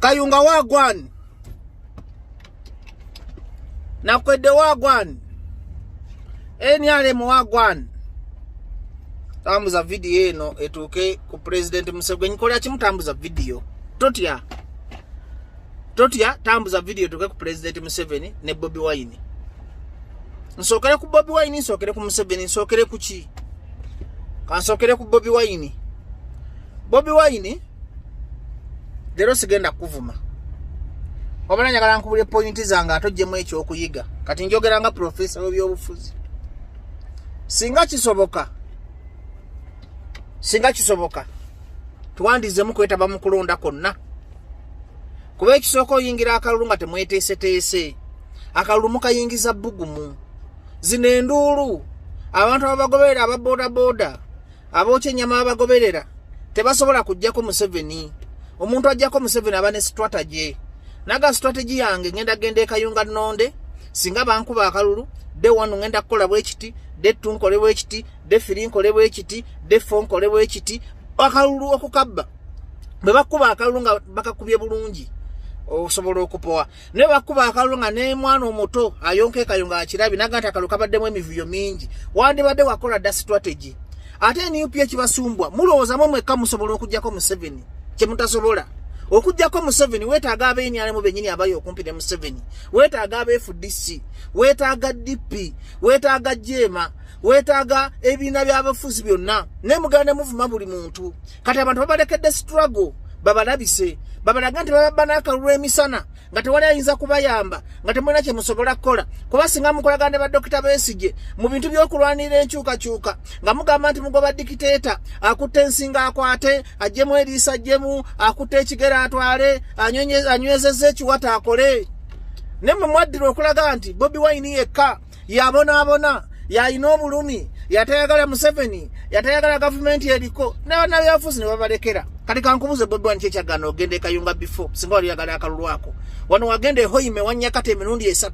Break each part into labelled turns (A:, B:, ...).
A: Kayunga wagwan. Nakwede wagwan. NRM wagwan. Tambuza video eno etuke ku President Museveni nkola kimutambuza video. Totia tambuza video etuke ku President Museveni ne Bobi Wine. Nsokere ku Bobi Wine, nsokere ku Museveni, nsokere ku ki? Kansokere ku Bobi Wine. Bobi Wine lero sigenda kuvuma. Obana njagala nkubule pointi zanga atojjemu ekyo okuyiga. Kati njogera nga professor w'ebyobufuzi. Singa kisoboka. Tuwandize mu kwetaba mu kulonda konna. Kuba ekisoko yingira akalulu nga temweteese. Akalulu mukayingiza bugumu. Zino enduulu. Abantu abagoberera ababoda. Abooche nyama abagoberera. Tebasobola kujjako Museveni. Omuntu ajjako Museveni aba ne strategy. Naga strategy yange ngenda Kayunga nonde. Singa bankuba akalulu. De wanu ngenda kukola bwekiti. De tunkole bwekiti. De firinkole bwekiti. De fonkole bwekiti. Akalulu okukabba. Bwe bakuba akalulu nga bakakubye bulungi. Osobola okupoa. Ne bakuba akalulu nga ne mwana omuto ayonke Kayunga akirabi naganta akalulu kabaddemu emivuyo mingi. Wandibadde wakola da strategy. Ate ni upya kibasumbwa. Mulowooza mwekka musobola okujjako Museveni. Kyemutasobola. Okujjako Museveni wetaaga abenyale mu benyini abayo okumpi ne Museveni. Wetaaga abe FDC, wetaaga DP, wetaaga Jema, wetaaga ebina byabafuzi byonna. Ne mugande muvuma buli muntu. Kati abantu babalekedde struggle, babalabise. Babalaga nti bababana akalulu emisana nga tewali ayinza kubayamba nga temulina kye musobola kukola kuba singa mukolagane ba Dr. Besigye mu bintu by'okulwanira enkyukakyuka nga mugamba nti mugoba dikiteeta akutte ensinga akwate ajjemu eriisa ajjemu akutte ekigera atwale anywezezza ekiwata akole ne mwe mwaddira okulaga nti Bobi Wine yekka yabonaabona yalina obulumi yatayagala Museveni yatayagala gavumenti eriko n'abannabyabufuzi ne babalekera. Kati kankubuze Bobi Wine kyekyaggana ogende Kayunga before singa wali yagala akalulu ako wano wagende Hoime Wanyakata emirundi 3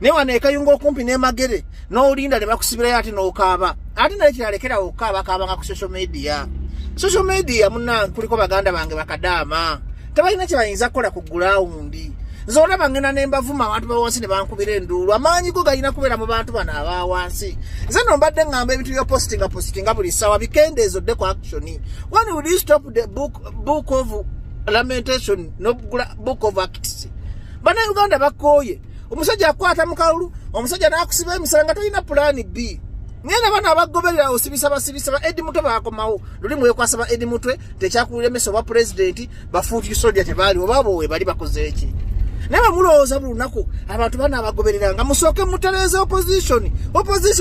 A: ne wano e Kayunga okumpi ne Magere n'olinda ne bakusibirayo ate n'okaaba ate naye kyalekera okaaba kaabanga ku social media munna kuliko baganda bange bakadaama tebalina kye bayinza kukola ku gulawundi zona bangena nembavuma abantu bawansi ne bankubira enduulu amaanyi go galina kubeera mu bantu bano abawansi nze nombadde ngamba ebintu byo postinga buli sawa bikendeezo dde ku action. When will you stop the book of lamentation no book of acts? Bana Uganda bakooye omusajja akwata mu kalulu omusajja n'akusiba emisala nga tolina plan B. Ngenda bana abagoberera osibisa Edi Mutwe bakomawo luli mwekwasa ba Edi Mutwe tekyakulira meso ba president bafuuti soldier tebali obabo we bali bakoze eki. Neba mulowooza bulunaku abantu bana abagoberera nga musooke mutereze opposition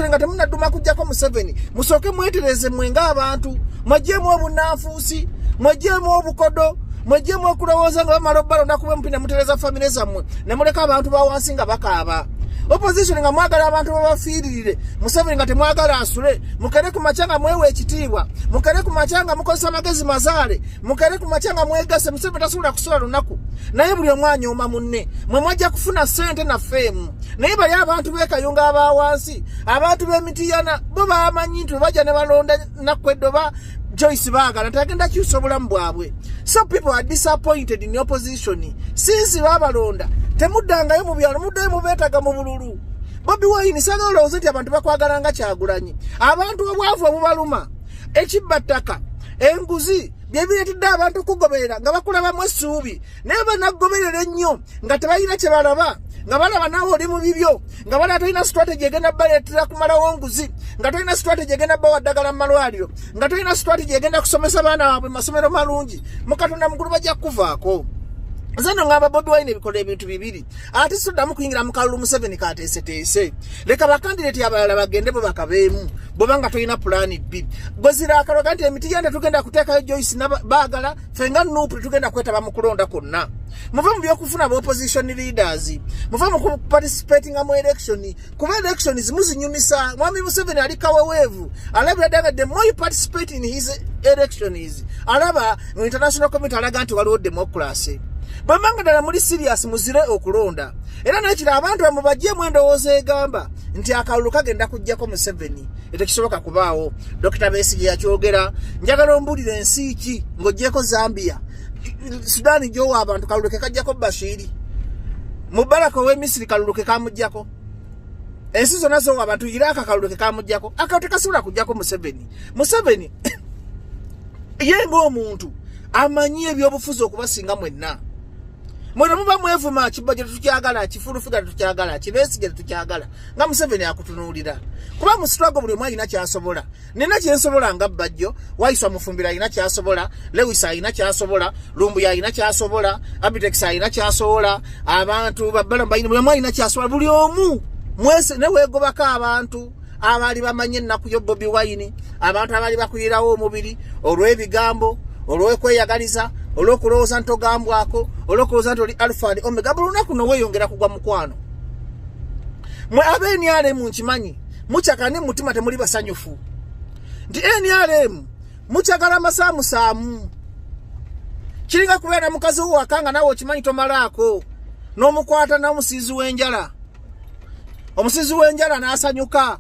A: nga temunaduma kujjako Museveni musooke mwetereze mwenga abantu mwajjemu obunanfuusi mwajjemu obukodo mwajjemu okulowooza nga bamala obbalonda kuba mpina mutereza famire zammwe ne muleka abantu bawansi nga bakaaba. Opposition nga mwagala abantu babafiiririre Museveni nga temwagala asule mukere ku machanga mwewe ekitiibwa mukere ku machanga mukozesa magezi mazaale mukere ku machanga mwegase Museveni tasobola kusula lunaku naye buli omwanya oma munne mwe mwajja kufuna ssente na feemu naye bali abantu b'e Kayunga abawansi abantu b'emitiyana bo bamanyi nti bajja ne balonda Nakweddo ba Joyce baagala tagenda kyusa obulamu bwabwe. Some people are disappointed in the opposition since babalonda temuddangayo mu byalo muddayo mubeetaga mu bululu. Bobi Wine sagala ozeti abantu bakwagala nga Kyagulanyi abantu obwavu obubaluma ekibbattaka enguzi byebiretedde abantu kugoberera nga bakulabamu essuubi naye banagoberera ennyo nga tebalina kye balaba nga balaba nawe oli mu bibyo nga bala tolina strategy egenda baleetera kumalawo nguzi nga tolina strategy egenda bawa ddagala mu malwaliro nga tolina strategy egenda kusomesa baana baabwe masomero malungi mukatonda mukulu bajja kuvaako. Zano ngamba Bobi Wine bikola ebintu bibiri ate soddamu kuyingira mu kalulu Museveni kateeseteese leka bakandidate abalala bagende bo bakabeemu bwebanga tolina plan B gozira akaloga nti emiti yande tugenda kuteekayo Joyce baagala fenga Nuupu tugenda kwetaba mu kulonda kwonna muve mu byokufuna ba opposition leaders muve mu participating mu election kuba elections muzinyumisa mwami Museveni ali kaweweevu alabira daga the more you participate in his elections alaba mu international community alaga nti waliwo democracy. Bamanga dala muri serious muzire okulonda era nakira abantu bamubajje mwendowooza egamba nti akalulu kagenda kujjako Museveni etekisoboka kubaawo. Dr. Besigye yakyogera njagala ombulire ensi ki ng'ojjeko Zambia Sudani jo abantu kalulu ke kajjako Bashiri Mubaraka we Misiri kalulu ke kamujjako ensizo nazo abantu Iraka kalulu ke kamujjako akatekasula kujjako Museveni yengo omuntu amanyie byobufuzi okubasinga mwenna mwena muba mwevuma kibajje tukyagala kifulufiga tukyagala kibesige tukyagala nga Museveni akutunuulira kuba mu struggle buli mwayi na kyasobola nina kyensobola nga Bajjo Waiswa Mufumbira ina kyasobola Lewis ina kyasobola Lumbu ya ina kyasobola Abitex ina kyasobola abantu babbala mbayini buli mwayi na kyasobola buli omu mwese ne wegobaka abantu abali bamanye nnaku yo Bobi Wine abantu abali bakuyirawo omubiri olw'ebigambo olw'okweyagaliza olw'okulowooza ntogambwako olw'okulowooza nti oli alpha and omega buli lunaku noweyongera kugwa mukwano mwe NRM nkimanyi mukyakane mutima temuli basanyufu nti NRM mukyagala masaamusaamu kiringa kubeera mukazi wo wakanga nawe okimanyi tomalaako n'omukwata n'omusizi w'enjala omusizi w'enjala n'asanyuka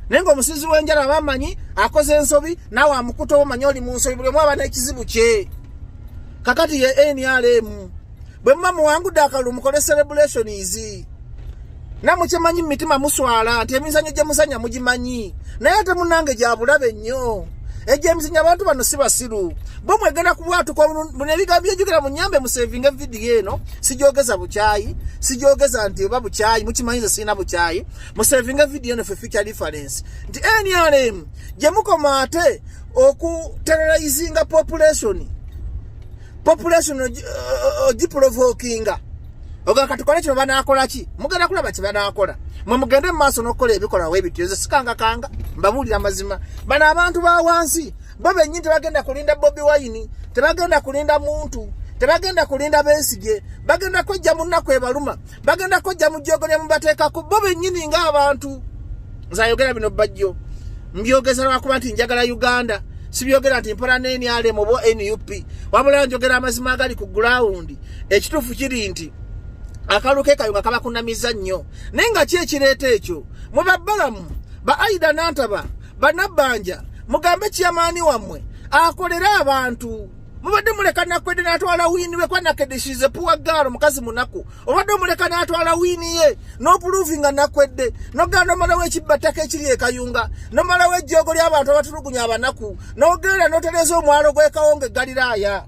A: naye ng'omusizi w'enjala bamanyi akoze ensobi nawe amukuta omanyi oli mu nsobi buli omu aba n'ekizibu kye kakati ye NRM bwe muba muwangudde akalulu mukole celebration izi namukimanyi mitima muswala nti emizanyo gye muzanya mugimanyi naye ate munange gya bulabe nnyo egyemizanyo abantu bano si basiru bo mwegenda kubwatuka bune ebigambo byejjukira munyambe musevinga vidiyo eno sijogeza bukyayi sijogeza nti oba bukyayi mukimanyize sirina bukyayi musevinga vidiyo eno fe future difference nti NRM gye mukoma ate okuterrorizinga population ogiprovokinga oga katukole kino banaakola ki mugenda kulaba kye banaakola mwe mugende mu maaso n'okukola ebikola webityo ze sikangakanga mbabuulira amazima bano abantu ba wansi bo bennyini tebagenda kulinda Bobi Wine tebagenda kulinda muntu tebagenda kulinda Besigye bagenda kwejja mu nnaku ebaluma bagenda kwejja mu jjogolya mu bateekako bo bennyini ng'abantu nzayogera bino Bajjo mbyogeza lwakuba nti njagala Uganda sibyogera nti mpola NRM oba NUP wabula njogera amazima agali ku ground ekituufu kiri nti akaluke kayunga kaba kunamiza nnyo naye nga ki ekireeta ekyo mwe babbalamu ba Aida Nantaba banabbanja mugambe kyamaani wammwe akolera abantu mubadde muleka Nakwedde n'atwala wiini we kwa Nakedde she's a poor girl mukazi munaku obadde muleka n'atwala wiini ye n'opuluvinga Nakwedde n'ogenda omalawo ekibbattaka ekiri ekayunga n'omalawo ejjoogo ly'abantu abatulugunya abanaku n'ogenda n'otereza omwalo gw'ekawonge Galiraaya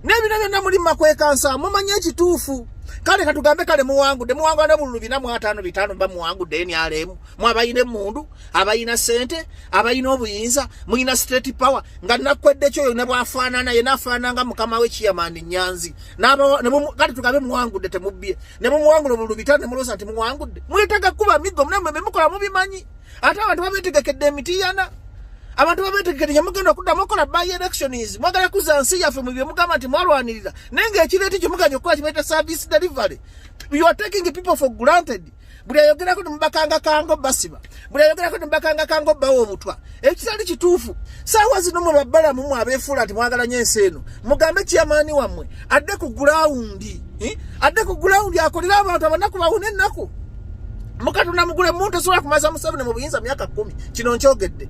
A: n'ebino byonna muli makwekansa mumanye ekituufu kale katugambe kale muwangudde bululu 455 ba muwangudde NRM mwabayina emundu abayina sente abayina obuyinza muyina state power nga Nakwedde kyo ne bwafaanana ye nafaananga mukama we Chairman Nyanzi kale tugambe muwangudde temubbye ne muwangudde bululu 5 ne mulosa nti muwangudde muletaga kuba migo mnamwe memukola mubimanyi ate abantu babetegekedde emitiyana abantu babetegekedde nyamugenda okuddamu okola by elections mwagala kuza nsi yaffe mu bye mugamba nti mwalwanirira naye ng'ekireeti kyo muganya okukola kibaita service delivery you are taking people for granted buli ayogerako nemubakanga kango basiba buli ayogerako nemubakanga kango bawo obutwa ekitali kituufu saawa zino mwe babbalamu mwe abeefuula nti mwagala nyo ensi eno mugambe kyamaani wammwe adde ku gulawundi akolera abantu abanaku bawune ennaku mukatunda mugule muntu osobola kumaza Museveni mu buyinza myaka 10 kino nkyogedde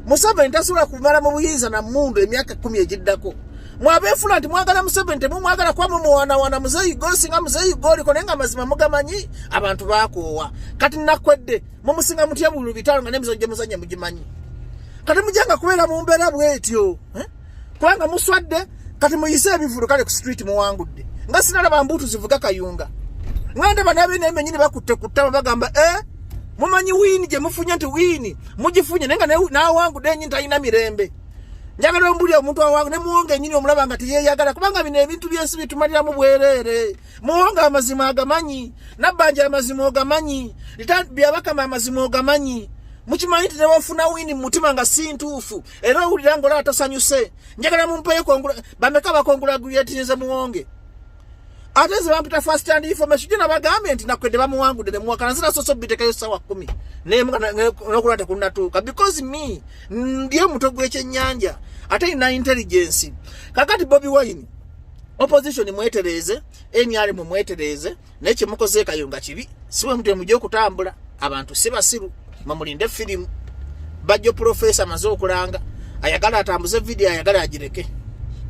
A: Museveni tasobola kumala mu buyinza na mundu emyaka 10 egiddako mwabeefula nti mwagala Museveni temumwagala kwa mumuwana muzeyi gosinga muzeyi goli konenga mazima mugamanyi abantu bakoowa kati Nakwedde mumusinga mutya bululu 5 nga n'emizo gye muzanya mugimanyi kati mujanga kubeera mu mbeera bwetyo kubanga muswadde kati muyise ebivulu kale ku street muwangudde nga sinalaba mbuutu zivuga kayunga nganda banabe n'emenyini bakutte kuttama bagamba mumanyi wiini gye mufunye nti wiini mugifunye nenga nawangudde ennyini talina mirembe njagala ombuli omuntu awangu ne muwonga ennyini omulaba nga teyeyagala kubanga bino ebintu byensi bitumaliramu bwereere muwonga amazima agamanyi nabbanja amazima ogamanyi byabakama amazima ogamanyi mukimanyi nti nebafuna wiini mu mutima nga si ntuufu era owulira nga olaba tasanyuse njagala mumpeyo bameka bakongulagulyetirize muwonge ate ze bampita first hand information jina bagambye nti Nakwedde bamuwangudde ne muwakana zina soso bitekayo sawa 10 n'okulata kunatuuka because me ndiyo muto gw'ekyennyanja ate ina intelligence kakati Bobi Wine opposition mwetereze NRM mwetereze n'ekye mukoze kayunga kibi siwe mutwe mujye okutambula abantu si basiru mamulinde film Bajjo professor mazo okulanga ayagala atambuze video ayagala agireke